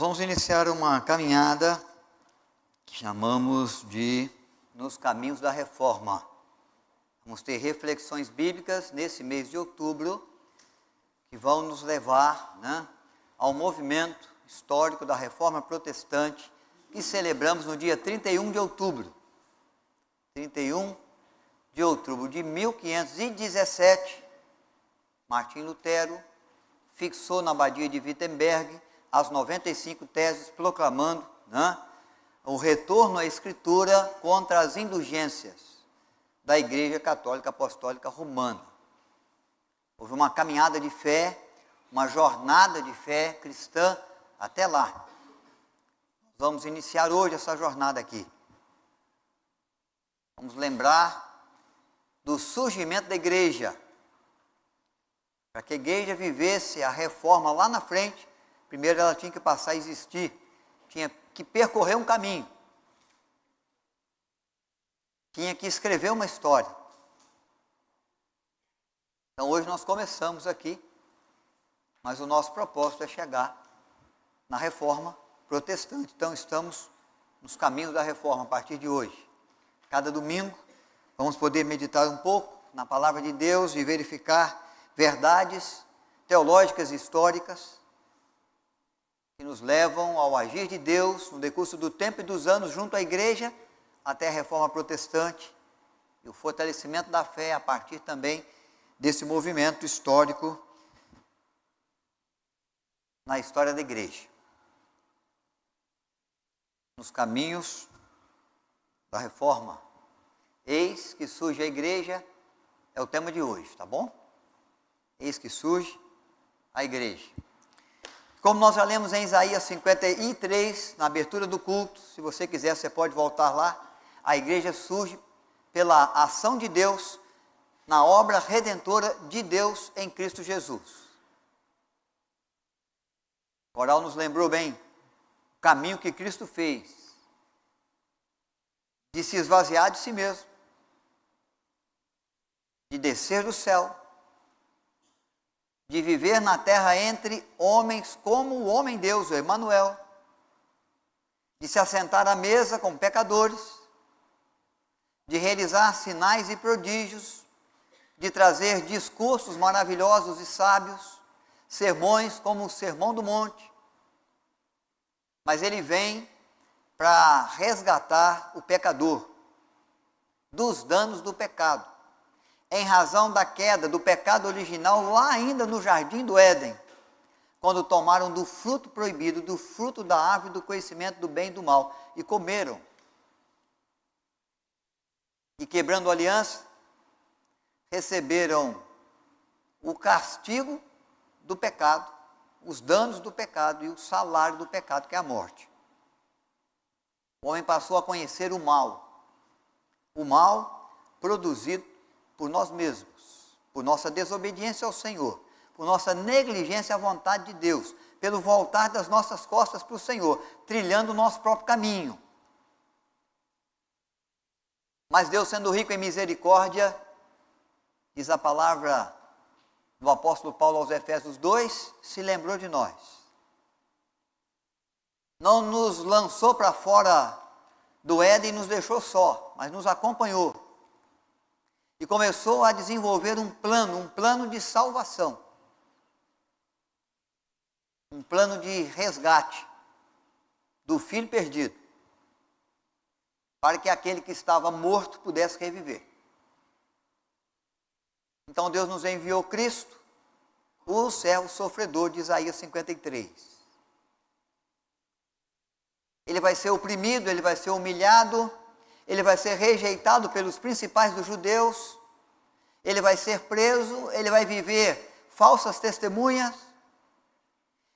Nós vamos iniciar uma caminhada que chamamos de Nos Caminhos da Reforma. Vamos ter reflexões bíblicas nesse mês de outubro que vão nos levar, ao movimento histórico da Reforma Protestante que celebramos no dia 31 de outubro. 31 de outubro de 1517, Martim Lutero fixou na abadia de Wittenberg as 95 teses proclamando o retorno à Escritura contra as indulgências da Igreja Católica Apostólica Romana. Houve uma caminhada de fé, uma jornada de fé cristã até lá. Vamos iniciar hoje essa jornada aqui. Vamos lembrar do surgimento da igreja. Para que a igreja vivesse a reforma lá na frente, primeiro ela tinha que passar a existir, tinha que percorrer um caminho, tinha que escrever uma história. Então hoje nós começamos aqui, mas o nosso propósito é chegar na reforma protestante. Então estamos nos caminhos da reforma a partir de hoje. Cada domingo vamos poder meditar um pouco na palavra de Deus e verificar verdades teológicas e históricas que nos levam ao agir de Deus no decurso do tempo e dos anos junto à igreja até a reforma protestante e o fortalecimento da fé a partir também desse movimento histórico na história da igreja. Nos caminhos da reforma. Eis que surge a igreja, é o tema de hoje, tá bom? Eis que surge a igreja. Como nós já lemos em Isaías 53, na abertura do culto, se você quiser, você pode voltar lá. A igreja surge pela ação de Deus, na obra redentora de Deus em Cristo Jesus. O coral nos lembrou bem o caminho que Cristo fez, de se esvaziar de si mesmo, de descer do céu, de viver na terra entre homens como o homem Deus, o Emanuel, de se assentar à mesa com pecadores, de realizar sinais e prodígios, de trazer discursos maravilhosos e sábios, sermões como o Sermão do Monte. Mas ele vem para resgatar o pecador dos danos do pecado, em razão da queda do pecado original lá ainda no jardim do Éden, quando tomaram do fruto proibido, do fruto da árvore do conhecimento do bem e do mal, e comeram. E quebrando a aliança, receberam o castigo do pecado, os danos do pecado e o salário do pecado, que é a morte. O homem passou a conhecer o mal produzido por nós mesmos, por nossa desobediência ao Senhor, por nossa negligência à vontade de Deus, pelo voltar das nossas costas para o Senhor, trilhando o nosso próprio caminho. Mas Deus, sendo rico em misericórdia, diz a palavra do apóstolo Paulo aos Efésios 2, se lembrou de nós. Não nos lançou para fora do Éden e nos deixou só, mas nos acompanhou. E começou a desenvolver um plano de salvação. Um plano de resgate do filho perdido, para que aquele que estava morto pudesse reviver. Então Deus nos enviou Cristo, o servo sofredor de Isaías 53. Ele vai ser oprimido, ele vai ser humilhado, ele vai ser rejeitado pelos principais dos judeus, ele vai ser preso, ele vai viver falsas testemunhas,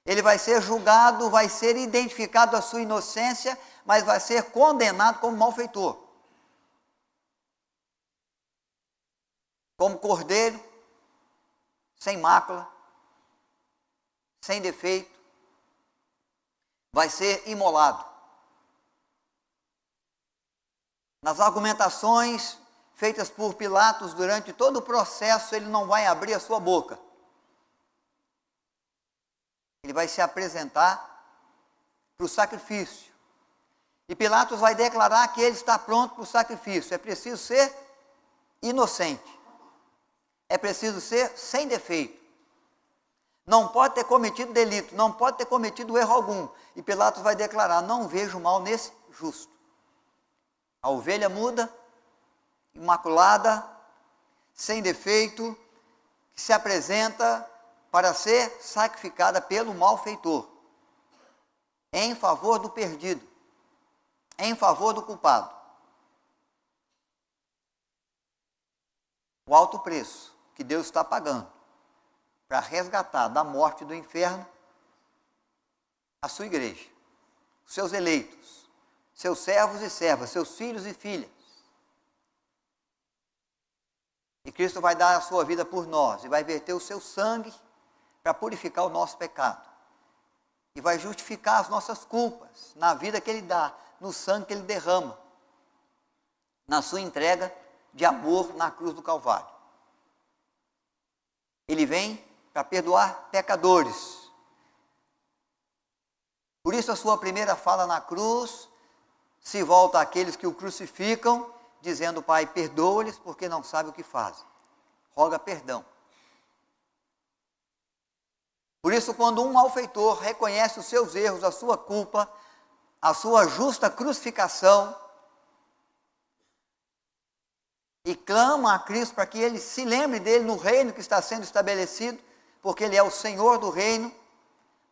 ele vai ser julgado, vai ser identificado a sua inocência, mas vai ser condenado como malfeitor. Como cordeiro, sem mácula, sem defeito, vai ser imolado. Nas argumentações feitas por Pilatos durante todo o processo, ele não vai abrir a sua boca. Ele vai se apresentar para o sacrifício. E Pilatos vai declarar que ele está pronto para o sacrifício. É preciso ser inocente. É preciso ser sem defeito. Não pode ter cometido delito, não pode ter cometido erro algum. E Pilatos vai declarar: não vejo mal nesse justo. A ovelha muda, imaculada, sem defeito, que se apresenta para ser sacrificada pelo malfeitor, em favor do perdido, em favor do culpado. O alto preço que Deus está pagando para resgatar da morte e do inferno a sua igreja, os seus eleitos, seus servos e servas, seus filhos e filhas. E Cristo vai dar a sua vida por nós e vai verter o seu sangue para purificar o nosso pecado. E vai justificar as nossas culpas na vida que Ele dá, no sangue que Ele derrama, na sua entrega de amor na cruz do Calvário. Ele vem para perdoar pecadores. Por isso a sua primeira fala na cruz se volta àqueles que o crucificam, dizendo: Pai, perdoa-lhes porque não sabem o que fazem. Roga perdão. Por isso, quando um malfeitor reconhece os seus erros, a sua culpa, a sua justa crucificação, e clama a Cristo para que ele se lembre dele no reino que está sendo estabelecido, porque ele é o Senhor do reino,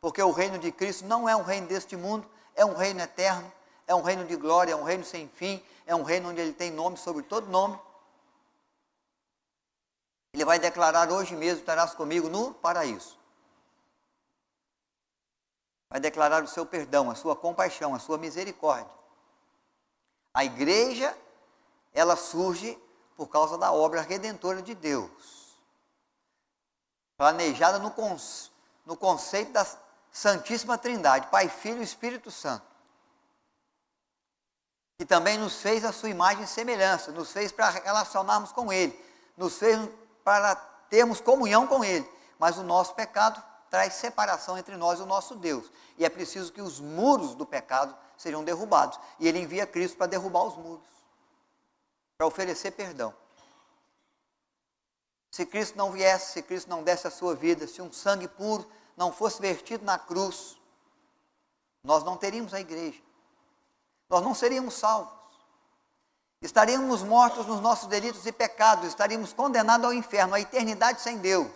porque o reino de Cristo não é um reino deste mundo, é um reino eterno, é um reino de glória, é um reino sem fim, é um reino onde ele tem nome sobre todo nome. Ele vai declarar: hoje mesmo estarás comigo no paraíso. Vai declarar o seu perdão, a sua compaixão, a sua misericórdia. A igreja, ela surge por causa da obra redentora de Deus, planejada no conceito da Santíssima Trindade, Pai, Filho e Espírito Santo, que também nos fez a sua imagem e semelhança, nos fez para relacionarmos com Ele, nos fez para termos comunhão com Ele, mas o nosso pecado traz separação entre nós e o nosso Deus, e é preciso que os muros do pecado sejam derrubados, e Ele envia Cristo para derrubar os muros, para oferecer perdão. Se Cristo não viesse, se Cristo não desse a sua vida, se um sangue puro não fosse vertido na cruz, nós não teríamos a igreja, nós não seríamos salvos, estaríamos mortos nos nossos delitos e pecados, estaríamos condenados ao inferno, à eternidade sem Deus.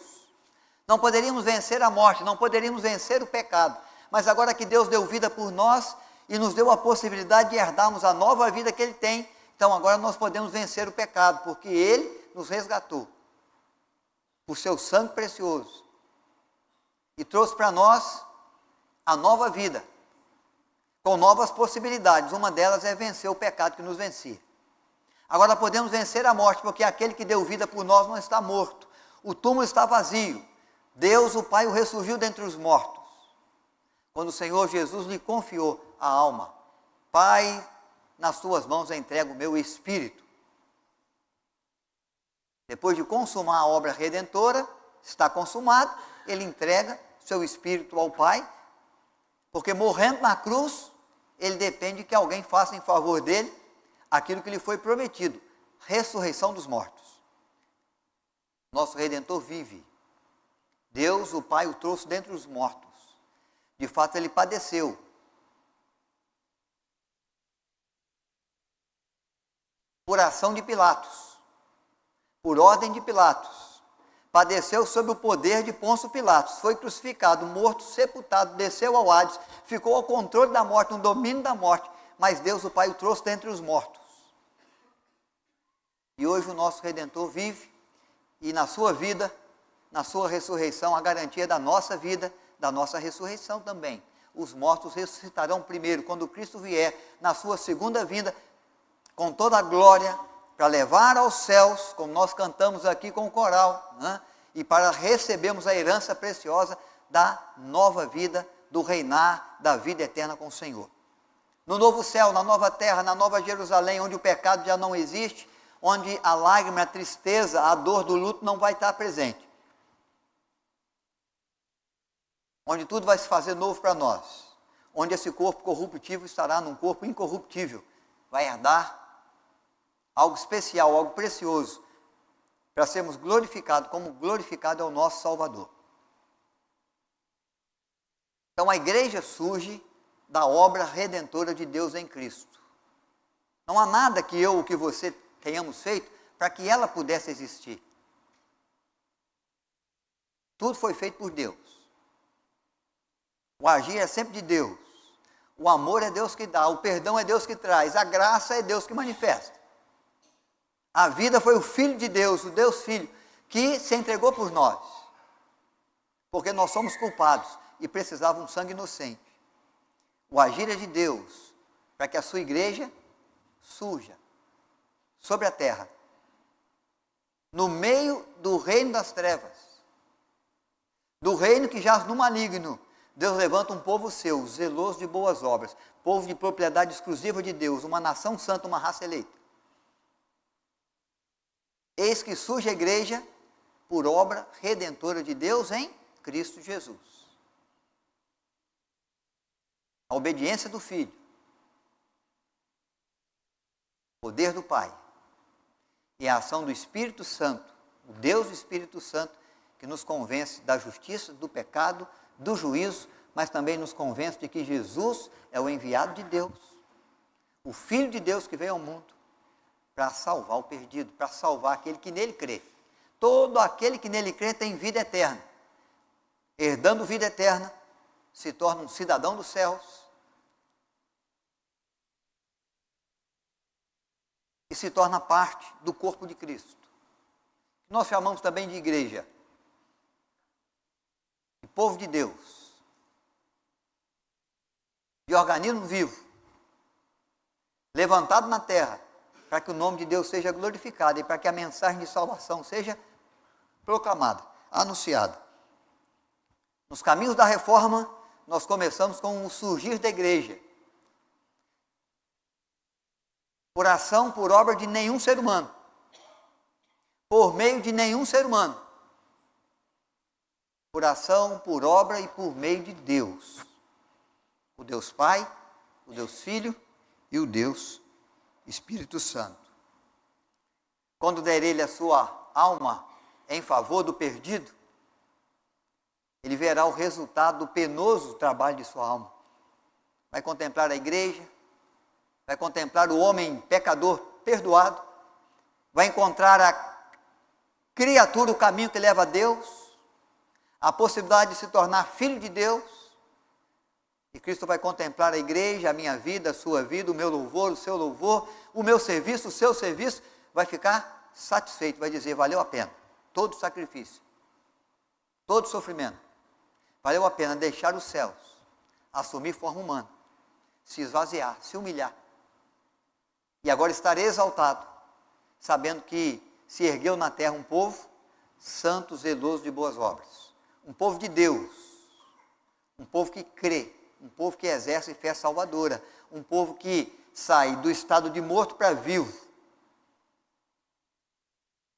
Não poderíamos vencer a morte, não poderíamos vencer o pecado, mas agora que Deus deu vida por nós e nos deu a possibilidade de herdarmos a nova vida que Ele tem, então agora nós podemos vencer o pecado, porque Ele nos resgatou por seu sangue precioso e trouxe para nós a nova vida, com novas possibilidades. Uma delas é vencer o pecado que nos vencia. Agora podemos vencer a morte, porque aquele que deu vida por nós não está morto, o túmulo está vazio, Deus o Pai o ressurgiu dentre os mortos, quando o Senhor Jesus lhe confiou a alma: Pai, nas tuas mãos eu entrego o meu espírito. Depois de consumar a obra redentora, está consumado, ele entrega seu espírito ao Pai, porque morrendo na cruz, ele depende que alguém faça em favor dele aquilo que lhe foi prometido: ressurreição dos mortos. Nosso Redentor vive. Deus, o Pai, o trouxe dentre os mortos. De fato, ele padeceu. Por ação de Pilatos, por ordem de Pilatos, padeceu sob o poder de Pôncio Pilatos, foi crucificado, morto, sepultado, desceu ao Hades, ficou ao controle da morte, no domínio da morte, mas Deus, o Pai, o trouxe dentre os mortos. E hoje o nosso Redentor vive, e na sua vida, na sua ressurreição, a garantia da nossa vida, da nossa ressurreição também. Os mortos ressuscitarão primeiro, quando Cristo vier, na sua segunda vinda, com toda a glória, para levar aos céus, como nós cantamos aqui com o coral, né? E para recebermos a herança preciosa da nova vida, do reinar da vida eterna com o Senhor. No novo céu, na nova terra, na nova Jerusalém, onde o pecado já não existe, onde a lágrima, a tristeza, a dor do luto não vai estar presente. Onde tudo vai se fazer novo para nós. onde esse corpo corruptível estará num corpo incorruptível. Vai herdar algo especial, algo precioso, para sermos glorificados, como glorificado é o nosso Salvador. Então a igreja surge da obra redentora de Deus em Cristo. Não há nada que eu ou que você tenhamos feito para que ela pudesse existir. Tudo foi feito por Deus. O agir é sempre de Deus. O amor é Deus que dá, o perdão é Deus que traz, a graça é Deus que manifesta. A vida foi o Filho de Deus, o Deus Filho, que se entregou por nós. Porque nós somos culpados e precisava um sangue inocente. O agir é de Deus, para que a sua igreja surja sobre a terra, no meio do reino das trevas, do reino que jaz no maligno. Deus levanta um povo seu, zeloso de boas obras, povo de propriedade exclusiva de Deus, uma nação santa, uma raça eleita. Eis que surge a igreja por obra redentora de Deus em Cristo Jesus. A obediência do Filho, o poder do Pai e a ação do Espírito Santo, o Deus do Espírito Santo, que nos convence da justiça, do pecado, do juízo, mas também nos convence de que Jesus é o enviado de Deus, o Filho de Deus que veio ao mundo para salvar o perdido, para salvar aquele que nele crê. Todo aquele que nele crê tem vida eterna. Herdando vida eterna, se torna um cidadão dos céus e se torna parte do corpo de Cristo. Nós chamamos também de igreja, de povo de Deus, de organismo vivo, levantado na terra, para que o nome de Deus seja glorificado e para que a mensagem de salvação seja proclamada, anunciada. Nos caminhos da reforma, nós começamos com o surgir da igreja, por ação, por obra de nenhum ser humano, por meio de nenhum ser humano, por ação, por obra e por meio de Deus, o Deus Pai, o Deus Filho e o Deus Espírito Santo. Quando der ele a sua alma em favor do perdido, ele verá o resultado do penoso trabalho de sua alma. Vai contemplar a igreja, vai contemplar o homem pecador perdoado, vai encontrar a criatura, o caminho que leva a Deus, a possibilidade de se tornar filho de Deus, e Cristo vai contemplar a igreja, a minha vida, a sua vida, o meu louvor, o seu louvor, o meu serviço, o seu serviço, vai ficar satisfeito, vai dizer, valeu a pena, todo sacrifício, todo sofrimento, valeu a pena deixar os céus, assumir forma humana, se esvaziar, se humilhar, e agora estar exaltado, sabendo que se ergueu na terra um povo santo, zeloso de boas obras, um povo de Deus, um povo que crê, um povo que exerce fé salvadora, um povo que sai do estado de morto para vivo,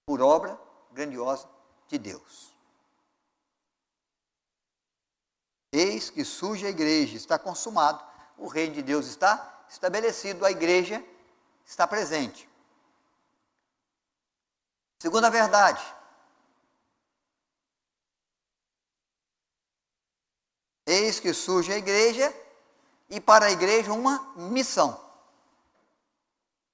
por obra grandiosa de Deus. Eis que surge a igreja, está consumado, o reino de Deus está estabelecido, a igreja está presente. Segunda verdade, eis que surge a igreja e para a igreja uma missão.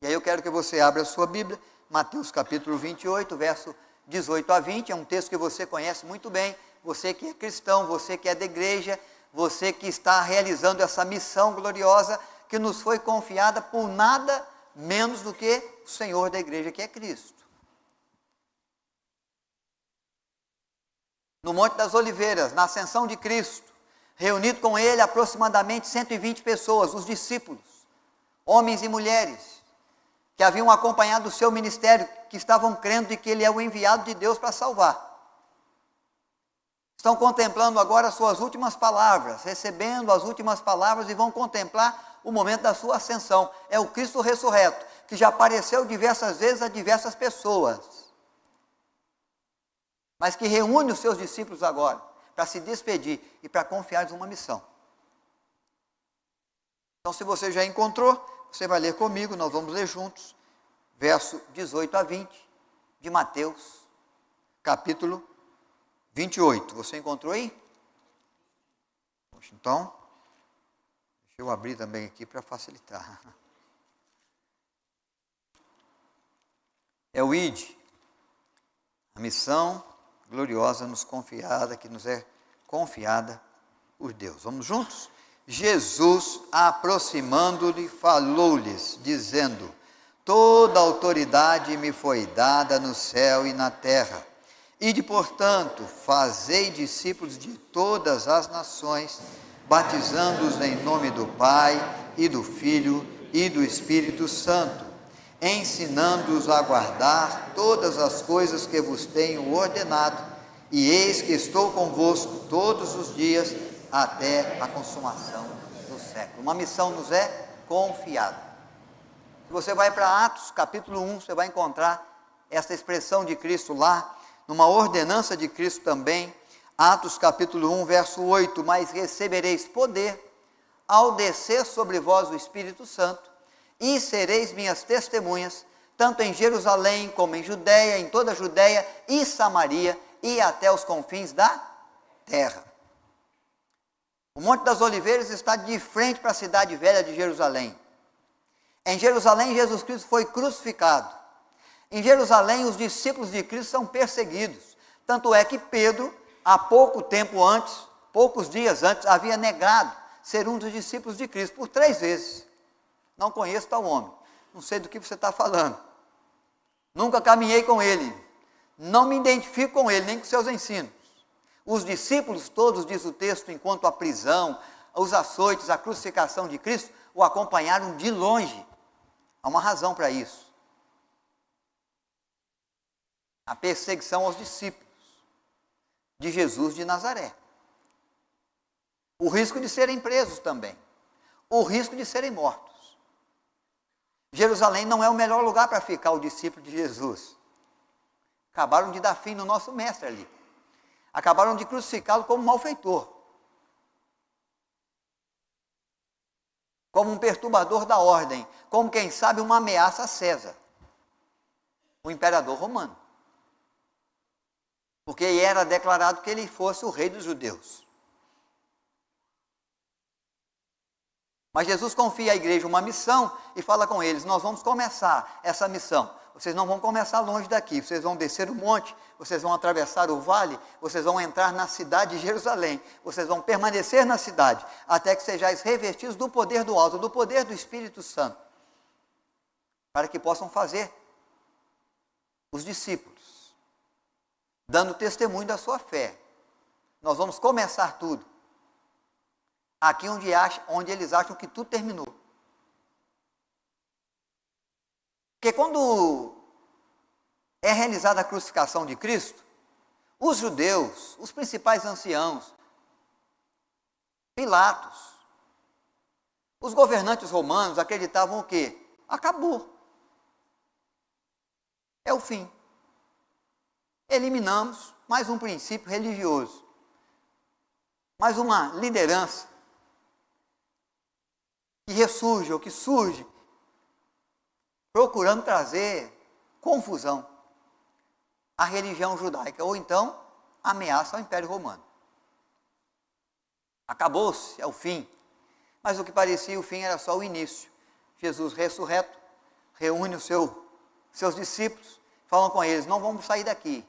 E aí eu quero que você abra a sua Bíblia, Mateus capítulo 28, verso 18 a 20, é um texto que você conhece muito bem, você que é cristão, você que é da igreja, você que está realizando essa missão gloriosa que nos foi confiada por nada menos do que o Senhor da igreja, que é Cristo. No Monte das Oliveiras, na ascensão de Cristo, reunido com ele aproximadamente 120 pessoas, os discípulos, homens e mulheres, que haviam acompanhado o seu ministério, que estavam crendo de que ele é o enviado de Deus para salvar. Estão contemplando agora as suas últimas palavras, recebendo as últimas palavras e vão contemplar o momento da sua ascensão. É o Cristo ressurreto, que já apareceu diversas vezes a diversas pessoas, mas que reúne os seus discípulos agora, para se despedir e para confiar-lhes uma missão. Então, se você já encontrou, você vai ler comigo, nós vamos ler juntos, verso 18 a 20, de Mateus, capítulo 28. Você encontrou aí? Poxa, então, deixa eu abrir também aqui para facilitar. É o ID, a missão gloriosa nos confiada, que nos é confiada por Deus. Vamos juntos? Jesus, aproximando-lhe, falou-lhes, dizendo: toda autoridade me foi dada no céu e na terra. Ide, portanto, fazei discípulos de todas as nações, batizando-os em nome do Pai, e do Filho, e do Espírito Santo, ensinando-os a guardar todas as coisas que vos tenho ordenado, e eis que estou convosco todos os dias, até a consumação do século. Uma missão nos é confiada. Se você vai para Atos, capítulo 1, você vai encontrar essa expressão de Cristo lá, numa ordenança de Cristo também, Atos capítulo 1, verso 8, mas recebereis poder, ao descer sobre vós o Espírito Santo, e sereis minhas testemunhas, tanto em Jerusalém, como em Judeia, em toda a Judeia e Samaria, e até os confins da terra. O Monte das Oliveiras está de frente para a cidade velha de Jerusalém. Em Jerusalém, Jesus Cristo foi crucificado. Em Jerusalém, os discípulos de Cristo são perseguidos. Tanto é que Pedro, há pouco tempo antes, poucos dias antes, havia negado ser um dos discípulos de Cristo por 3 vezes. Não conheço tal homem. Não sei do que você está falando. Nunca caminhei com ele. Não me identifico com ele, nem com seus ensinos. Os discípulos todos, diz o texto, enquanto a prisão, os açoites, a crucificação de Cristo, o acompanharam de longe. Há uma razão para isso. A perseguição aos discípulos de Jesus de Nazaré. O risco de serem presos também. O risco de serem mortos. Jerusalém não é o melhor lugar para ficar o discípulo de Jesus. Acabaram de dar fim no nosso mestre ali. Acabaram de crucificá-lo como malfeitor. Como um perturbador da ordem. Como, quem sabe, uma ameaça a César, o imperador romano. Porque era declarado que ele fosse o rei dos judeus. Mas Jesus confia à igreja uma missão e fala com eles: nós vamos começar essa missão. Vocês não vão começar longe daqui, vocês vão descer o monte, vocês vão atravessar o vale, vocês vão entrar na cidade de Jerusalém, vocês vão permanecer na cidade, até que sejais revestidos do poder do alto, do poder do Espírito Santo, para que possam fazer os discípulos, dando testemunho da sua fé. Nós vamos começar tudo aqui onde eles acham que tudo terminou. Porque quando é realizada a crucificação de Cristo, os judeus, os principais anciãos, Pilatos, os governantes romanos acreditavam o quê? Acabou. É o fim. Eliminamos mais um princípio religioso, mais uma liderança que ressurge ou que surge procurando trazer confusão à religião judaica, ou então ameaça ao Império Romano. Acabou-se, é o fim. Mas o que parecia o fim era só o início. Jesus ressurreto, reúne os seus discípulos, falam com eles: não vamos sair daqui.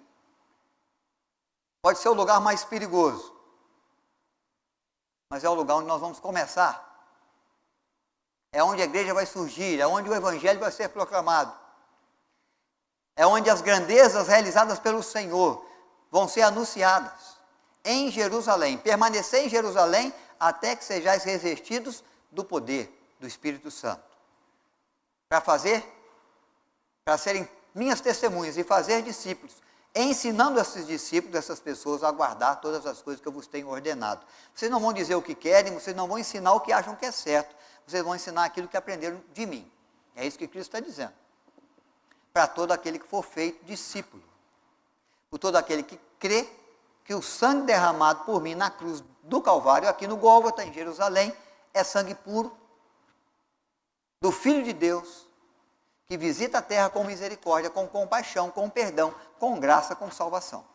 Pode ser o lugar mais perigoso, mas é o lugar onde nós vamos começar. É onde a igreja vai surgir, é onde o evangelho vai ser proclamado. É onde as grandezas realizadas pelo Senhor vão ser anunciadas. Em Jerusalém, permanecer em Jerusalém até que sejais revestidos do poder do Espírito Santo. Para serem minhas testemunhas e fazer discípulos, ensinando esses discípulos, essas pessoas, a guardar todas as coisas que eu vos tenho ordenado. Vocês não vão dizer o que querem, vocês não vão ensinar o que acham que é certo. Vocês vão ensinar aquilo que aprenderam de mim. É isso que Cristo está dizendo. Para todo aquele que for feito discípulo. Por todo aquele que crê que o sangue derramado por mim na cruz do Calvário, aqui no Gólgota, em Jerusalém, é sangue puro, do Filho de Deus, que visita a terra com misericórdia, com compaixão, com perdão, com graça, com salvação.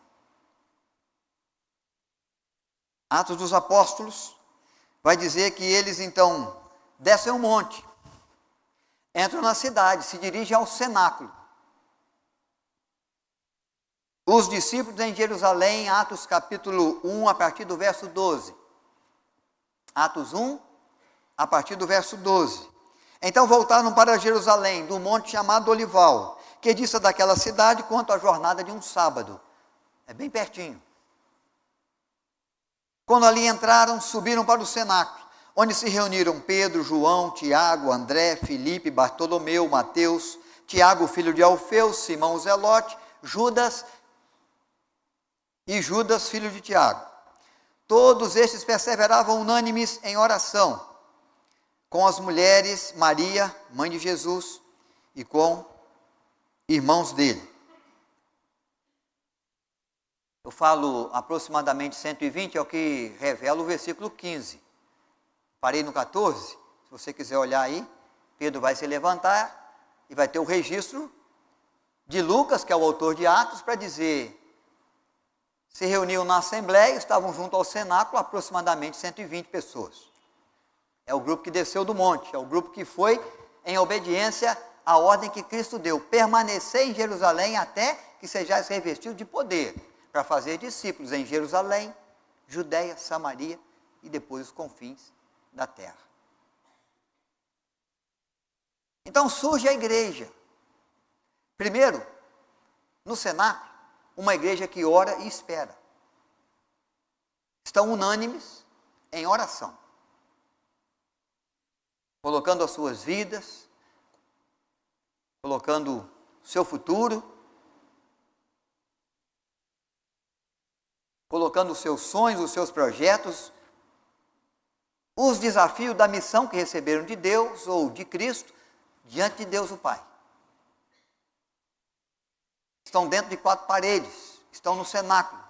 Atos dos Apóstolos vai dizer que eles então descem um monte, entram na cidade, se dirigem ao cenáculo. Os discípulos em Jerusalém, Atos capítulo 1, a partir do verso 12. Atos 1, a partir do verso 12. Então voltaram para Jerusalém, do monte chamado Olival, que dista daquela cidade quanto a jornada de um sábado. É bem pertinho. Quando ali entraram, subiram para o cenáculo, onde se reuniram Pedro, João, Tiago, André, Filipe, Bartolomeu, Mateus, Tiago, filho de Alfeu, Simão o Zelote, Judas, filho de Tiago. Todos estes perseveravam unânimes em oração, com as mulheres Maria, mãe de Jesus, e com irmãos dele. Eu falo aproximadamente 120, é o que revela o versículo 15. Parei no 14, se você quiser olhar aí, Pedro vai se levantar e vai ter o registro de Lucas, que é o autor de Atos, para dizer: se reuniam na assembleia, estavam junto ao cenáculo aproximadamente 120 pessoas. É o grupo que desceu do monte, é o grupo que foi em obediência à ordem que Cristo deu: permanecer em Jerusalém até que sejais revestidos de poder, para fazer discípulos em Jerusalém, Judéia, Samaria e depois os confins da terra. Então surge a igreja. Primeiro, no cenáculo, uma igreja que ora e espera. Estão unânimes em oração, colocando as suas vidas, colocando o seu futuro, colocando os seus sonhos, os seus projetos, os desafios da missão que receberam de Deus ou de Cristo, diante de Deus o Pai. Estão dentro de 4 paredes, estão no cenáculo.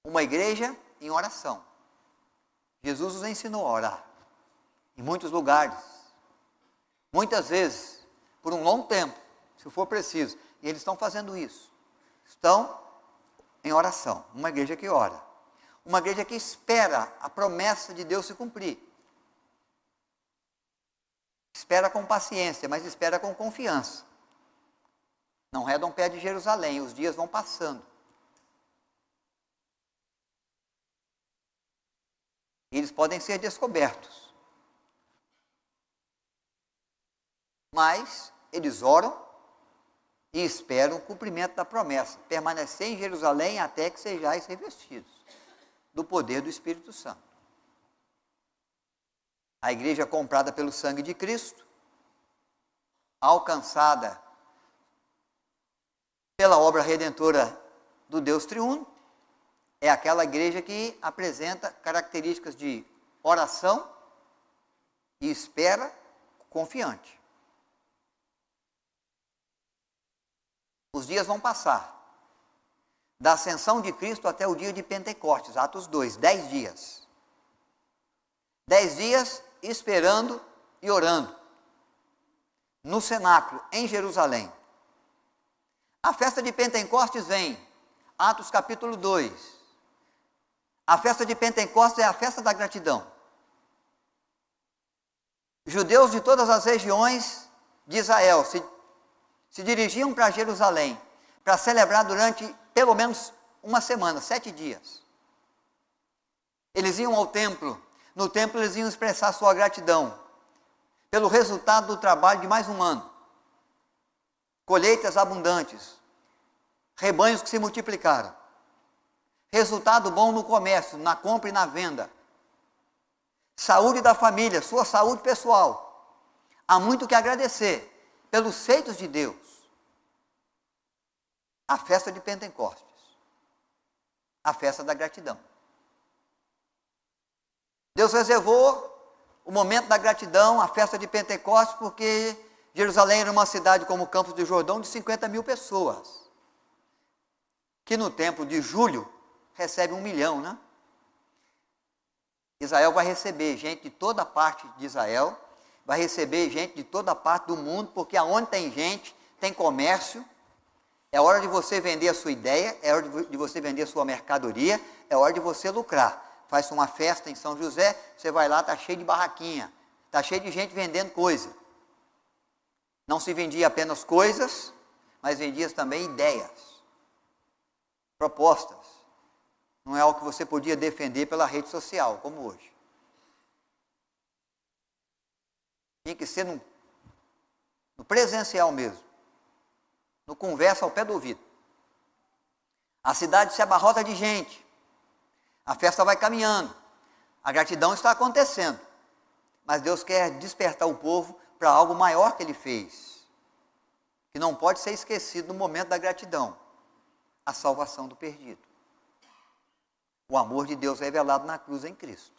Uma igreja em oração. Jesus os ensinou a orar, em muitos lugares, muitas vezes, por um longo tempo, se for preciso, e eles estão fazendo isso. Estão em oração, uma igreja que ora, uma igreja que espera a promessa de Deus se cumprir. Espera com paciência, mas espera com confiança. Não redam pé de Jerusalém, os dias vão passando. Eles podem ser descobertos. Mas eles oram e esperam o cumprimento da promessa: permanecer em Jerusalém até que sejais revestidos do poder do Espírito Santo. A igreja comprada pelo sangue de Cristo, alcançada pela obra redentora do Deus triuno, é aquela igreja que apresenta características de oração e espera confiante. Os dias vão passar, da ascensão de Cristo até o dia de Pentecostes, Atos 2, 10 dias. 10 dias esperando e orando, no cenáculo, em Jerusalém. A festa de Pentecostes vem, Atos capítulo 2. A festa de Pentecostes é a festa da gratidão. Judeus de todas as regiões de Israel se dirigiam para Jerusalém para celebrar durante pelo menos uma semana, 7 dias. Eles iam ao templo, no templo eles iam expressar sua gratidão pelo resultado do trabalho de mais um ano. Colheitas abundantes, rebanhos que se multiplicaram, resultado bom no comércio, na compra e na venda, saúde da família, sua saúde pessoal. Há muito que agradecer pelos feitos de Deus. A festa de Pentecostes, a festa da gratidão. Deus reservou o momento da gratidão, a festa de Pentecostes, porque Jerusalém era uma cidade como Campos do Jordão de 50 mil pessoas, que no tempo de julho recebe 1 milhão, né? Israel vai receber gente de toda a parte de Israel, vai receber gente de toda parte do mundo, porque aonde tem gente, tem comércio. É hora de você vender a sua ideia, é hora de você vender a sua mercadoria, é hora de você lucrar. Faz uma festa em São José, você vai lá, está cheio de barraquinha, está cheio de gente vendendo coisa. Não se vendia apenas coisas, mas vendia também ideias, propostas. Não é algo que você podia defender pela rede social, como hoje. Tinha que ser no presencial mesmo, no conversa ao pé do ouvido. A cidade se abarrota de gente, a festa vai caminhando, a gratidão está acontecendo, mas Deus quer despertar o povo para algo maior que Ele fez, que não pode ser esquecido no momento da gratidão: a salvação do perdido. O amor de Deus revelado na cruz em Cristo.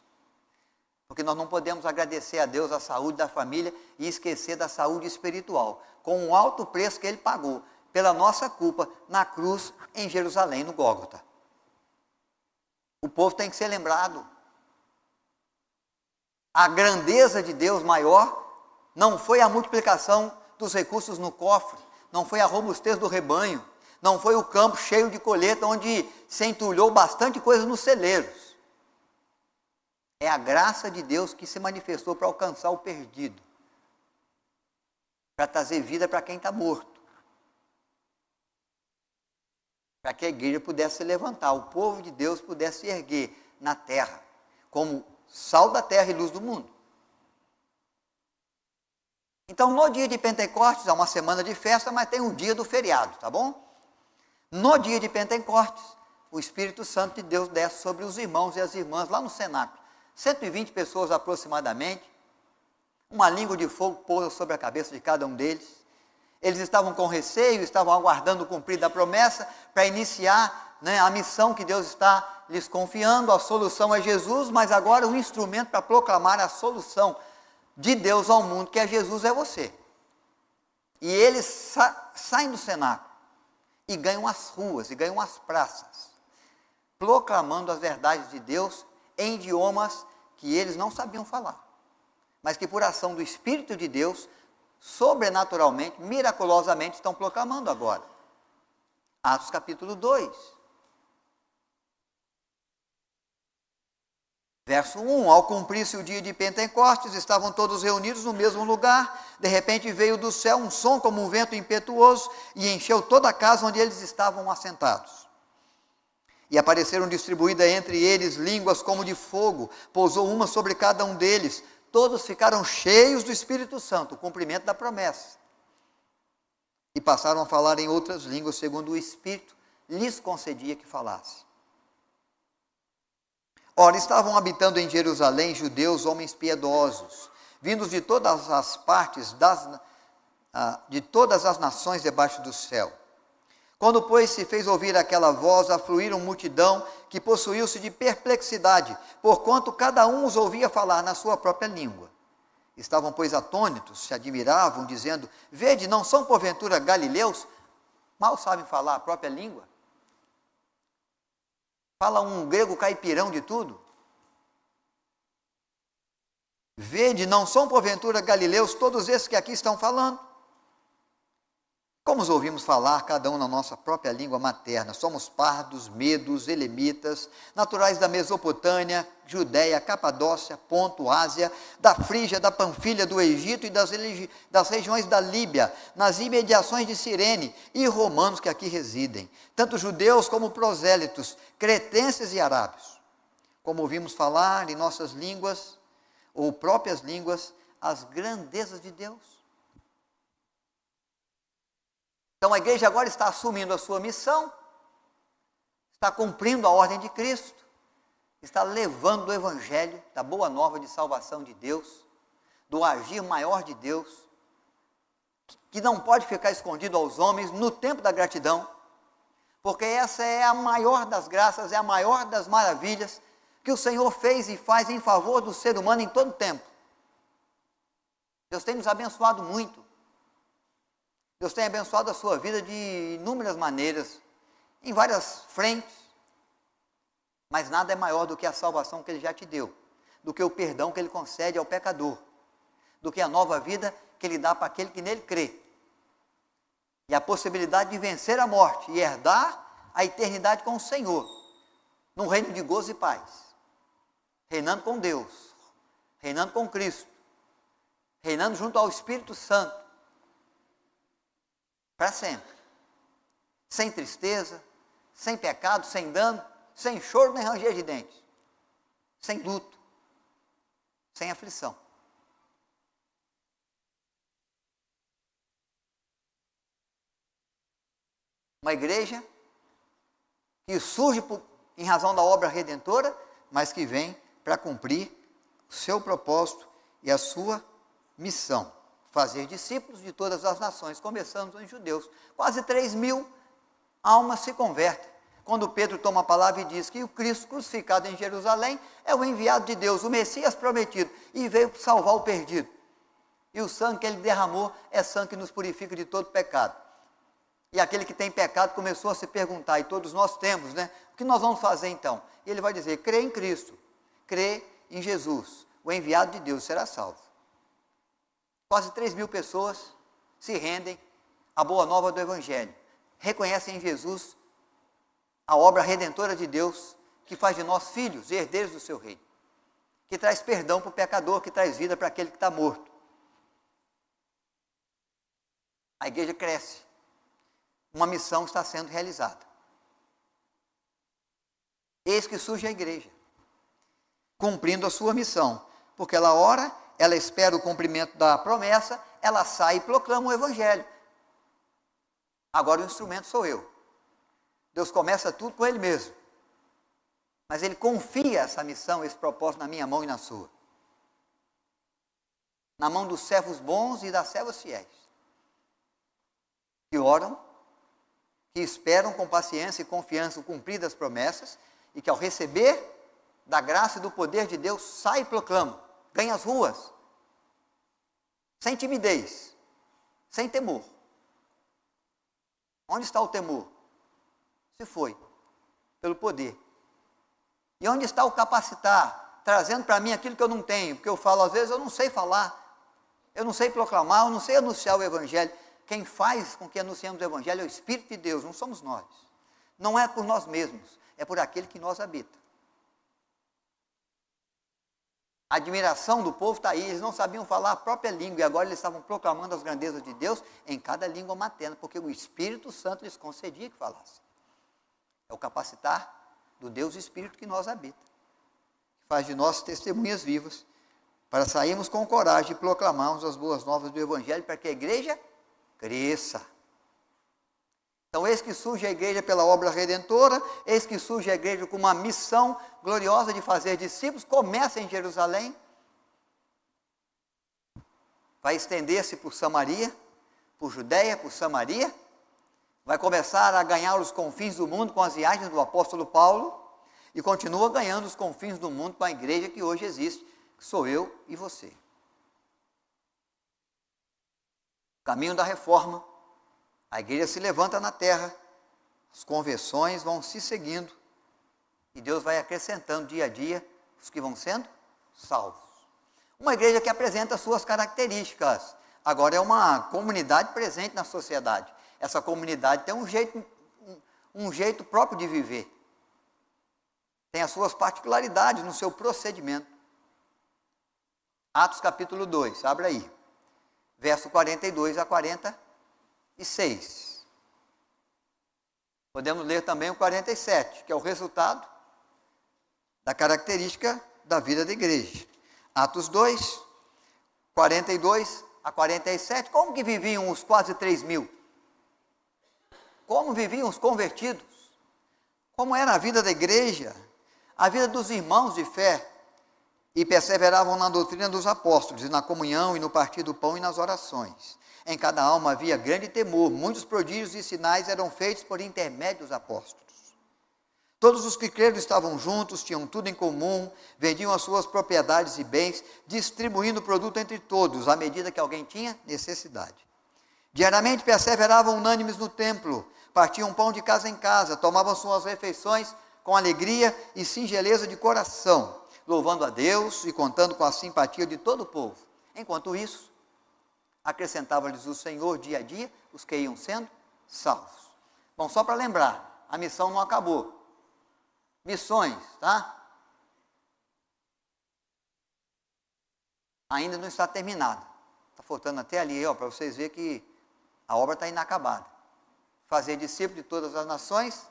Porque nós não podemos agradecer a Deus a saúde da família e esquecer da saúde espiritual, com o alto preço que Ele pagou pela nossa culpa na cruz em Jerusalém, no Gólgota. O povo tem que ser lembrado. A grandeza de Deus maior não foi a multiplicação dos recursos no cofre, não foi a robustez do rebanho, não foi o campo cheio de colheita onde se entulhou bastante coisa nos celeiros. É a graça de Deus que se manifestou para alcançar o perdido, para trazer vida para quem está morto, para que a igreja pudesse se levantar, o povo de Deus pudesse se erguer na terra, como sal da terra e luz do mundo. Então, no dia de Pentecostes, há uma semana de festa, mas tem um dia do feriado, tá bom? No dia de Pentecostes, o Espírito Santo de Deus desce sobre os irmãos e as irmãs lá no cenáculo. 120 pessoas aproximadamente, uma língua de fogo pousa sobre a cabeça de cada um deles. Eles estavam com receio, estavam aguardando o cumprir da promessa para iniciar, a missão que Deus está lhes confiando. A solução é Jesus, mas agora o instrumento para proclamar a solução de Deus ao mundo, que é Jesus, é você. E eles saem do cenáculo e ganham as ruas, e ganham as praças, proclamando as verdades de Deus em idiomas que eles não sabiam falar, mas que por ação do Espírito de Deus, sobrenaturalmente, miraculosamente, estão proclamando agora. Atos capítulo 2. Verso 1, ao cumprir-se o dia de Pentecostes, estavam todos reunidos no mesmo lugar, de repente veio do céu um som como um vento impetuoso, e encheu toda a casa onde eles estavam assentados. E apareceram distribuídas entre eles línguas como de fogo, pousou uma sobre cada um deles, todos ficaram cheios do Espírito Santo, o cumprimento da promessa. E passaram a falar em outras línguas, segundo o Espírito lhes concedia que falasse. Ora, estavam habitando em Jerusalém judeus, homens piedosos, vindos de todas as partes, de todas as nações debaixo do céu. Quando, pois, se fez ouvir aquela voz, afluíram multidão que possuiu-se de perplexidade, porquanto cada um os ouvia falar na sua própria língua. Estavam, pois, atônitos, se admiravam, dizendo: vede, não são porventura galileus? Mal sabem falar a própria língua? Fala um grego caipirão de tudo? Vede, não são porventura galileus todos esses que aqui estão falando? Como os ouvimos falar, cada um na nossa própria língua materna? Somos pardos, medos, elemitas, naturais da Mesopotâmia, Judéia, Capadócia, Ponto, Ásia, da Frígia, da Panfilha, do Egito e das regiões da Líbia, nas imediações de Cirene, e romanos que aqui residem, tanto judeus como prosélitos, cretenses e arábios. Como ouvimos falar em nossas línguas, ou próprias línguas, as grandezas de Deus. Então a igreja agora está assumindo a sua missão, está cumprindo a ordem de Cristo, está levando o evangelho da boa nova de salvação de Deus, do agir maior de Deus, que não pode ficar escondido aos homens no tempo da gratidão, porque essa é a maior das graças, é a maior das maravilhas que o Senhor fez e faz em favor do ser humano em todo tempo. Deus tem nos abençoado muito. Deus tem abençoado a sua vida de inúmeras maneiras, em várias frentes, mas nada é maior do que a salvação que Ele já te deu, do que o perdão que Ele concede ao pecador, do que a nova vida que Ele dá para aquele que nele crê. E a possibilidade de vencer a morte e herdar a eternidade com o Senhor, num reino de gozo e paz, reinando com Deus, reinando com Cristo, reinando junto ao Espírito Santo, para sempre, sem tristeza, sem pecado, sem dano, sem choro nem ranger de dentes, sem luto, sem aflição. Uma igreja que surge em razão da obra redentora, mas que vem para cumprir o seu propósito e a sua missão. Fazer discípulos de todas as nações, começando os judeus. Quase 3.000 almas se convertem. Quando Pedro toma a palavra e diz que o Cristo crucificado em Jerusalém é o enviado de Deus, o Messias prometido, e veio salvar o perdido. E o sangue que ele derramou é sangue que nos purifica de todo pecado. E aquele que tem pecado começou a se perguntar, e todos nós temos, né? O que nós vamos fazer então? E ele vai dizer, crê em Cristo, crê em Jesus, o enviado de Deus será salvo. Quase 3.000 pessoas se rendem à boa nova do Evangelho, reconhecem em Jesus a obra redentora de Deus, que faz de nós filhos e herdeiros do seu reino, que traz perdão para o pecador, que traz vida para aquele que está morto. A igreja cresce. Uma missão está sendo realizada. Eis que surge a igreja, cumprindo a sua missão, porque ela ora, ela espera o cumprimento da promessa, ela sai e proclama o Evangelho. Agora o instrumento sou eu. Deus começa tudo com Ele mesmo, mas Ele confia essa missão, esse propósito na minha mão e na sua. Na mão dos servos bons e das servas fiéis, que oram, que esperam com paciência e confiança o cumprir das promessas, e que ao receber da graça e do poder de Deus, sai e proclama, ganha as ruas, sem timidez, sem temor. Onde está o temor? Se foi, pelo poder. E onde está o capacitar, trazendo para mim aquilo que eu não tenho, porque eu falo, às vezes, eu não sei falar, eu não sei proclamar, eu não sei anunciar o Evangelho. Quem faz com que anunciemos o Evangelho é o Espírito de Deus, não somos nós. Não é por nós mesmos, é por aquele que nós habita. A admiração do povo está aí, eles não sabiam falar a própria língua, e agora eles estavam proclamando as grandezas de Deus em cada língua materna, porque o Espírito Santo lhes concedia que falassem. É o capacitar do Deus Espírito que nós habita, que faz de nós testemunhas vivas, para sairmos com coragem e proclamarmos as boas novas do Evangelho, para que a igreja cresça. Então, eis que surge a igreja pela obra redentora, eis que surge a igreja com uma missão gloriosa de fazer discípulos, começa em Jerusalém, vai estender-se por Samaria, por Judeia, por Samaria, vai começar a ganhar os confins do mundo com as viagens do apóstolo Paulo, e continua ganhando os confins do mundo com a igreja que hoje existe, que sou eu e você. Caminho da reforma, a igreja se levanta na terra, as conversões vão se seguindo, e Deus vai acrescentando dia a dia os que vão sendo salvos. Uma igreja que apresenta suas características, agora é uma comunidade presente na sociedade. Essa comunidade tem um jeito próprio de viver, tem as suas particularidades no seu procedimento. Atos capítulo 2, abre aí. Verso 42 a 46. Podemos ler também o 47, que é o resultado da característica da vida da igreja. Atos 2, 42 a 47. Como que viviam os quase 3.000? Como viviam os convertidos? Como era a vida da igreja? A vida dos irmãos de fé? E perseveravam na doutrina dos apóstolos, e na comunhão, e no partir do pão, e nas orações. Em cada alma havia grande temor, muitos prodígios e sinais eram feitos por intermédio dos apóstolos. Todos os que creram estavam juntos, tinham tudo em comum, vendiam as suas propriedades e bens, distribuindo o produto entre todos, à medida que alguém tinha necessidade. Diariamente perseveravam unânimes no templo, partiam pão de casa em casa, tomavam suas refeições com alegria e singeleza de coração, louvando a Deus e contando com a simpatia de todo o povo. Enquanto isso, acrescentava-lhes o Senhor dia a dia os que iam sendo salvos. Bom, só para lembrar, a missão não acabou. Missões, tá? Ainda não está terminada. Está faltando até ali, para vocês verem que a obra está inacabada. Fazer discípulos de todas as nações,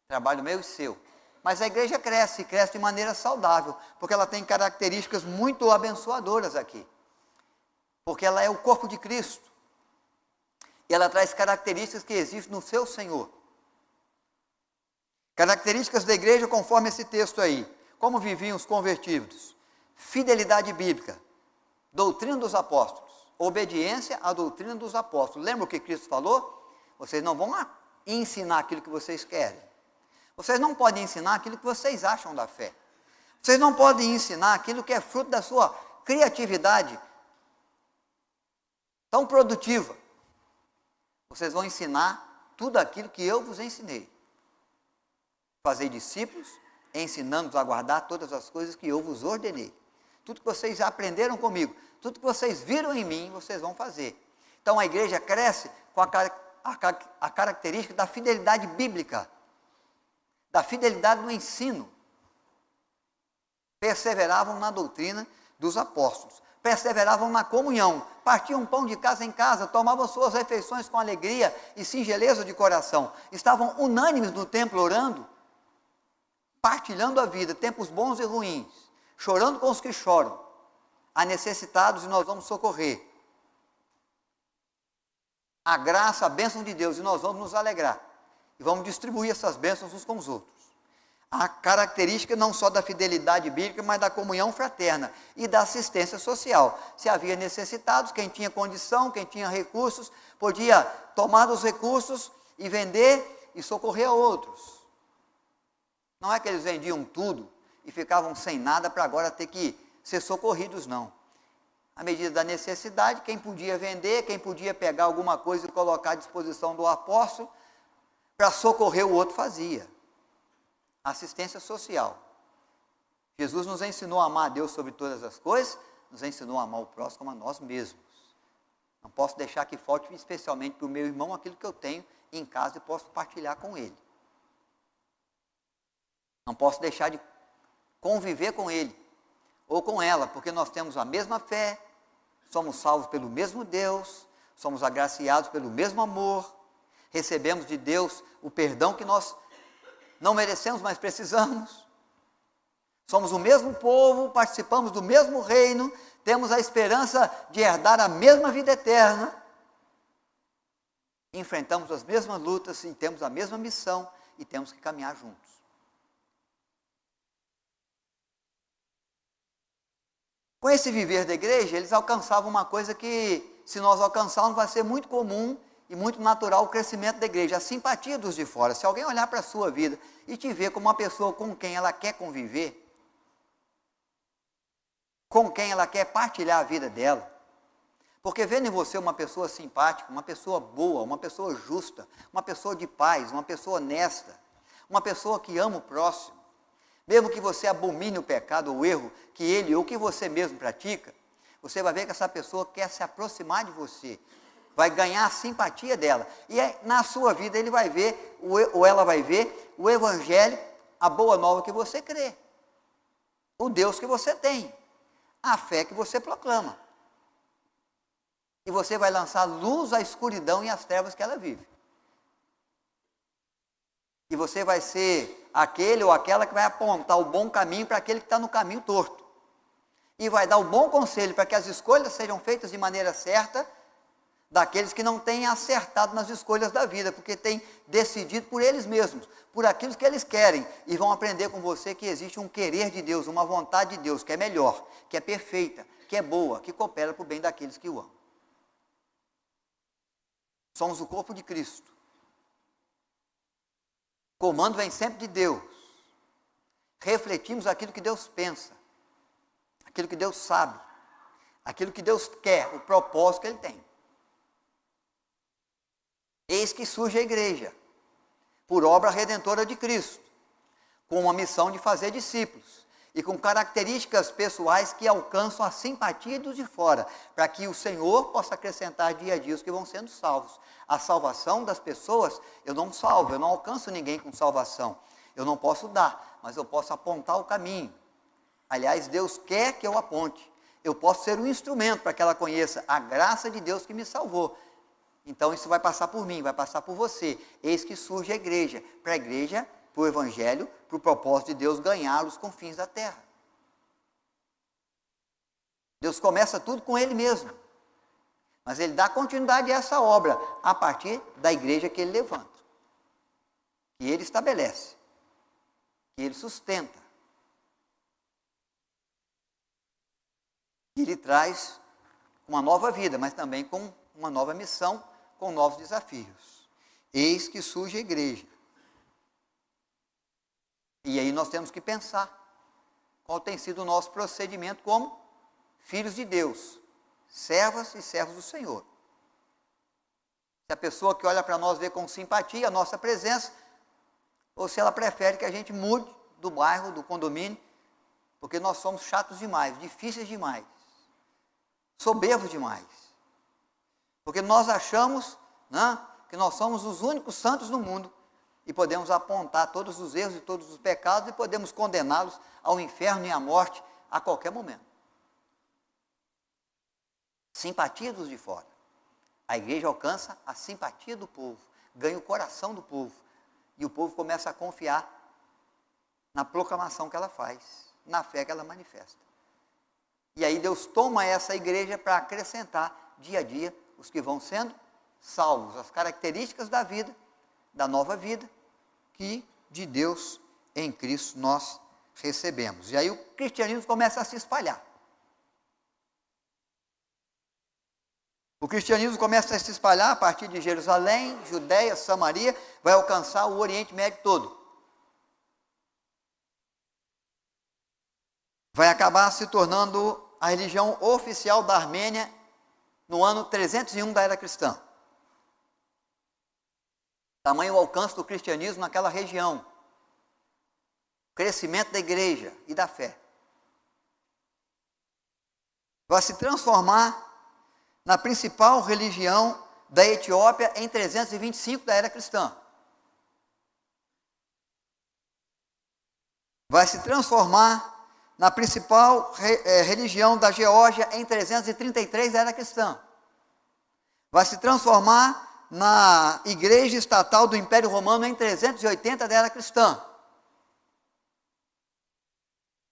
trabalho meu e seu. Mas a igreja cresce de maneira saudável, porque ela tem características muito abençoadoras aqui. Porque ela é o corpo de Cristo. E ela traz características que existem no seu Senhor. Características da igreja conforme esse texto aí. Como viviam os convertidos? Fidelidade bíblica, doutrina dos apóstolos, obediência à doutrina dos apóstolos. Lembra o que Cristo falou? Vocês não vão ensinar aquilo que vocês querem. Vocês não podem ensinar aquilo que vocês acham da fé. Vocês não podem ensinar aquilo que é fruto da sua criatividade tão produtiva. Vocês vão ensinar tudo aquilo que eu vos ensinei. Fazer discípulos, ensinando-os a guardar todas as coisas que eu vos ordenei. Tudo que vocês aprenderam comigo, tudo que vocês viram em mim, vocês vão fazer. Então a igreja cresce com a característica da fidelidade bíblica, da fidelidade no ensino. Perseveravam na doutrina dos apóstolos, perseveravam na comunhão, partiam pão de casa em casa, tomavam suas refeições com alegria e singeleza de coração, estavam unânimes no templo orando, partilhando a vida, tempos bons e ruins, chorando com os que choram, há necessitados e nós vamos socorrer. A graça, a bênção de Deus, e nós vamos nos alegrar. E vamos distribuir essas bênçãos uns com os outros. A característica não só da fidelidade bíblica, mas da comunhão fraterna e da assistência social. Se havia necessitados, quem tinha condição, quem tinha recursos, podia tomar os recursos e vender e socorrer a outros. Não é que eles vendiam tudo e ficavam sem nada para agora ter que ser socorridos, não. À medida da necessidade, quem podia vender, quem podia pegar alguma coisa e colocar à disposição do apóstolo, para socorrer o outro fazia. Assistência social. Jesus nos ensinou a amar a Deus sobre todas as coisas, nos ensinou a amar o próximo como a nós mesmos. Não posso deixar que falte especialmente para o meu irmão aquilo que eu tenho em casa e posso partilhar com ele. Não posso deixar de conviver com ele ou com ela, porque nós temos a mesma fé, somos salvos pelo mesmo Deus, somos agraciados pelo mesmo amor, recebemos de Deus o perdão que nós não merecemos, mas precisamos. Somos o mesmo povo, participamos do mesmo reino, temos a esperança de herdar a mesma vida eterna, enfrentamos as mesmas lutas e temos a mesma missão e temos que caminhar juntos. Com esse viver da igreja, eles alcançavam uma coisa que, se nós alcançarmos, vai ser muito comum e muito natural o crescimento da igreja, a simpatia dos de fora. Se alguém olhar para a sua vida e te ver como uma pessoa com quem ela quer conviver, com quem ela quer partilhar a vida dela, porque vendo em você uma pessoa simpática, uma pessoa boa, uma pessoa justa, uma pessoa de paz, uma pessoa honesta, uma pessoa que ama o próximo, mesmo que você abomine o pecado ou o erro que ele ou que você mesmo pratica, você vai ver que essa pessoa quer se aproximar de você, vai ganhar a simpatia dela. E na sua vida ele vai ver, ou ela vai ver, o evangelho, a boa nova que você crê, o Deus que você tem, a fé que você proclama. E você vai lançar luz à escuridão e às trevas que ela vive. E você vai ser aquele ou aquela que vai apontar o bom caminho para aquele que está no caminho torto. E vai dar o bom conselho para que as escolhas sejam feitas de maneira certa daqueles que não têm acertado nas escolhas da vida, porque têm decidido por eles mesmos, por aquilo que eles querem, e vão aprender com você que existe um querer de Deus, uma vontade de Deus, que é melhor, que é perfeita, que é boa, que coopera para o bem daqueles que o amam. Somos o corpo de Cristo. O comando vem sempre de Deus. Refletimos aquilo que Deus pensa, aquilo que Deus sabe, aquilo que Deus quer, o propósito que Ele tem. Eis que surge a igreja, por obra redentora de Cristo, com uma missão de fazer discípulos. e com características pessoais que alcançam a simpatia dos de fora, para que o Senhor possa acrescentar dia a dia os que vão sendo salvos. A salvação das pessoas, eu não salvo, eu não alcanço ninguém com salvação. Eu não posso dar, mas eu posso apontar o caminho. Aliás, Deus quer que eu aponte. Eu posso ser um instrumento para que ela conheça a graça de Deus que me salvou. Então isso vai passar por mim, vai passar por você. Eis que surge a igreja, para o evangelho, para o propósito de Deus ganhar os confins da terra. Deus começa tudo com Ele mesmo, mas Ele dá continuidade a essa obra a partir da igreja que Ele levanta, que Ele estabelece, que Ele sustenta. Ele traz uma nova vida, mas também com uma nova missão, com novos desafios. Eis que surge a igreja. E aí nós temos que pensar qual tem sido o nosso procedimento como filhos de Deus, servas e servos do Senhor. Se a pessoa que olha para nós vê com simpatia a nossa presença, ou se ela prefere que a gente mude do bairro, do condomínio, porque nós somos chatos demais, difíceis demais, soberbos demais. Porque nós achamos, né, que nós somos os únicos santos no mundo e podemos apontar todos os erros e todos os pecados e podemos condená-los ao inferno e à morte a qualquer momento. Simpatia dos de fora. A igreja alcança a simpatia do povo, ganha o coração do povo e o povo começa a confiar na proclamação que ela faz, na fé que ela manifesta. E aí Deus toma essa igreja para acrescentar dia a dia os que vão sendo salvos, as características da vida, da nova vida, que de Deus em Cristo nós recebemos. E aí o cristianismo começa a se espalhar. O cristianismo começa a se espalhar a partir de Jerusalém, Judéia, Samaria, vai alcançar o Oriente Médio todo. Vai acabar se tornando a religião oficial da Armênia no ano 301 da era cristã. Tamanho o alcance do cristianismo naquela região. O crescimento da igreja e da fé. Vai se transformar na principal religião da Etiópia em 325 da era cristã. Vai se transformar na principal religião da Geórgia em 333 da era cristã. Vai se transformar na igreja estatal do Império Romano em 380 da era cristã.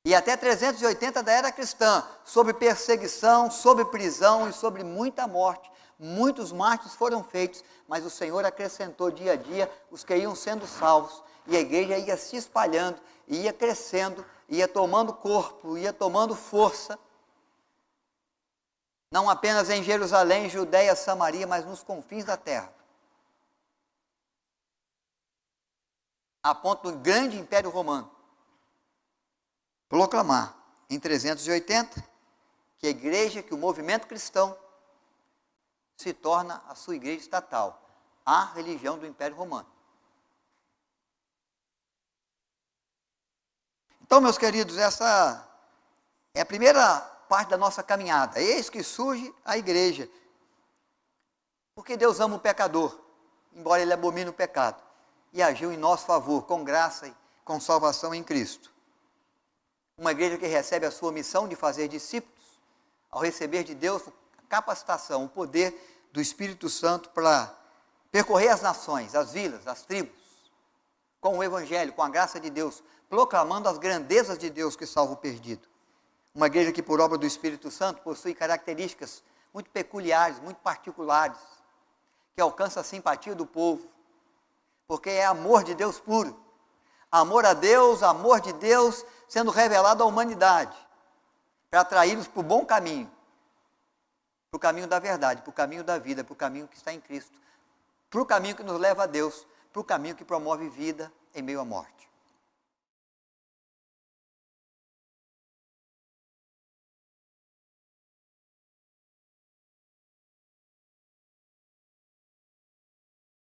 E até 380 da era cristã, sob perseguição, sob prisão e sob muita morte. Muitos mártires foram feitos, mas o Senhor acrescentou dia a dia os que iam sendo salvos. E a igreja ia se espalhando, ia crescendo, ia tomando corpo, ia tomando força. Não apenas em Jerusalém, Judéia, Samaria, mas nos confins da terra. A ponto do grande Império Romano proclamar em 380 que a igreja, que o movimento cristão se torna a sua igreja estatal, a religião do Império Romano. Então, meus queridos, essa é a primeira parte da nossa caminhada. Eis que surge a igreja. Porque Deus ama o pecador, embora Ele abomine o pecado, e agiu em nosso favor, com graça e com salvação em Cristo. Uma igreja que recebe a sua missão de fazer discípulos, ao receber de Deus a capacitação, o poder do Espírito Santo para percorrer as nações, as vilas, as tribos, com o Evangelho, com a graça de Deus, proclamando as grandezas de Deus que salva o perdido. Uma igreja que, por obra do Espírito Santo, possui características muito peculiares, muito particulares, que alcança a simpatia do povo, porque é amor de Deus puro. Amor a Deus, amor de Deus sendo revelado à humanidade, para atraí-los para o bom caminho, para o caminho da verdade, para o caminho da vida, para o caminho que está em Cristo, para o caminho que nos leva a Deus, para o caminho que promove vida em meio à morte.